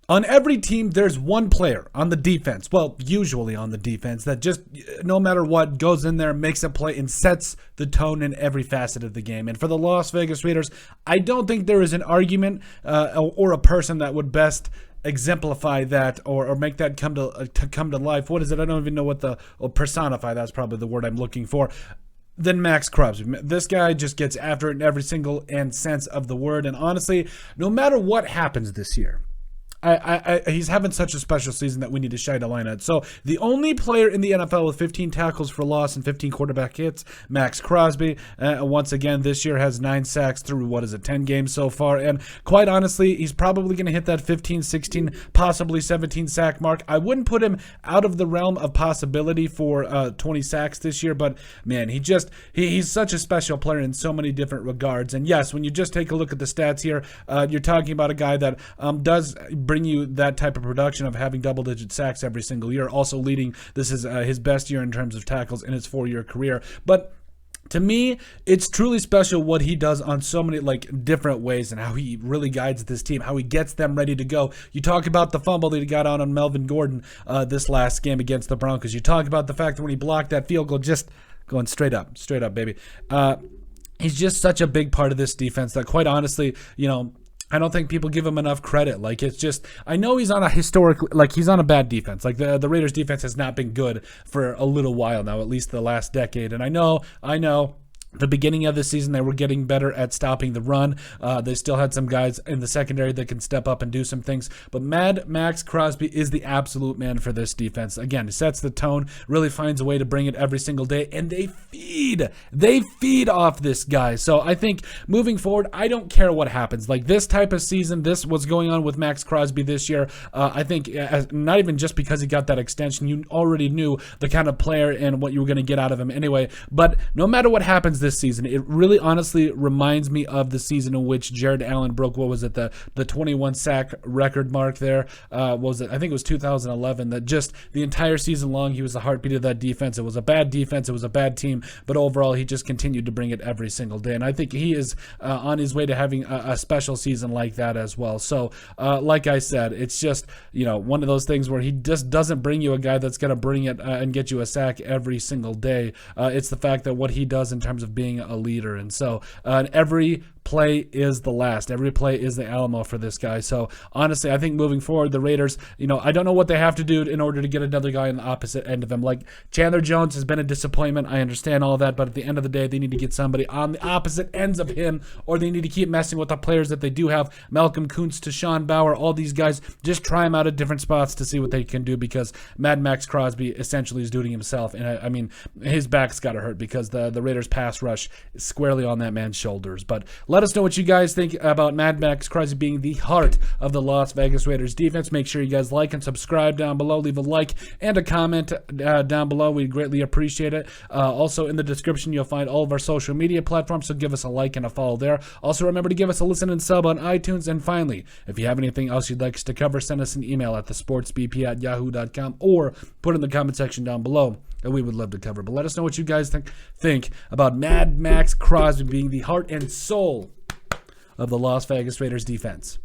On every team, there's one player on the defense, well, usually on the defense, that just, no matter what, goes in there, makes a play, and sets the tone in every facet of the game. And for the Las Vegas Raiders, I don't think there is an argument or a person that would best exemplify that or make that come to life. What is it? I don't even know what personify. That's probably the word I'm looking for. Than Maxx Crosby. This guy just gets after it in every single sense of the word. And honestly, no matter what happens this year, he's having such a special season that we need to shine a line at. So the only player in the NFL with 15 tackles for loss and 15 quarterback hits, Maxx Crosby, once again this year has 9 sacks through, 10 games so far. And quite honestly, he's probably going to hit that 15, 16, possibly 17 sack mark. I wouldn't put him out of the realm of possibility for 20 sacks this year, but man, he's such a special player in so many different regards. And yes, when you just take a look at the stats here, you're talking about a guy that does bring you that type of production of having double-digit sacks every single year. Also leading, this is his best year in terms of tackles in his 4-year career. But to me, it's truly special what he does on so many different ways and how he really guides this team, how he gets them ready to go. You talk about the fumble that he got on Melvin Gordon this last game against the Broncos. You talk about the fact that when he blocked that field goal, just going straight up, baby. He's just such a big part of this defense that, quite honestly, I don't think people give him enough credit. It's just, I know he's on a he's on a bad defense. The Raiders defense has not been good for a little while now, at least the last decade. And I know, the beginning of the season, they were getting better at stopping the run. They still had some guys in the secondary that can step up and do some things. But Maxx Crosby is the absolute man for this defense. Again, he sets the tone, really finds a way to bring it every single day, and they feed off this guy. So I think moving forward, I don't care what happens. This type of season, this was going on with Maxx Crosby this year. I think not even just because he got that extension, you already knew the kind of player and what you were going to get out of him anyway. But no matter what happens this season, it really honestly reminds me of the season in which Jared Allen broke, the 21 sack record mark there. I think it was 2011, that just the entire season long he was the heartbeat of that defense. It was a bad defense, it was a bad team, but overall he just continued to bring it every single day. And I think he is on his way to having a special season like that as well. So like I said, it's just one of those things where he just doesn't bring you a guy that's going to bring it and get you a sack every single day. It's the fact that what he does in terms of being a leader. And so every play is the last. Every play is the Alamo for this guy. So honestly, I think moving forward, the Raiders, I don't know what they have to do in order to get another guy on the opposite end of him. Chandler Jones has been a disappointment. I understand all that, but at the end of the day, they need to get somebody on the opposite ends of him, or they need to keep messing with the players that they do have. Malcolm Kuntz to Sean Bauer, all these guys, just try them out at different spots to see what they can do, because Maxx Crosby essentially is doing himself. And I mean, his back's got to hurt because the Raiders pass rush is squarely on that man's shoulders. But let us know what you guys think about Maxx Crosby being the heart of the Las Vegas Raiders defense. Make sure you guys like and subscribe down below. Leave a like and a comment down below. We'd greatly appreciate it. Also, in the description, you'll find all of our social media platforms, so give us a like and a follow there. Also, remember to give us a listen and sub on iTunes. And finally, if you have anything else you'd like us to cover, send us an email at thesportsbp@yahoo.com or put it in the comment section down below that we would love to cover. But let us know what you guys think about Maxx Crosby being the heart and soul of the Las Vegas Raiders defense.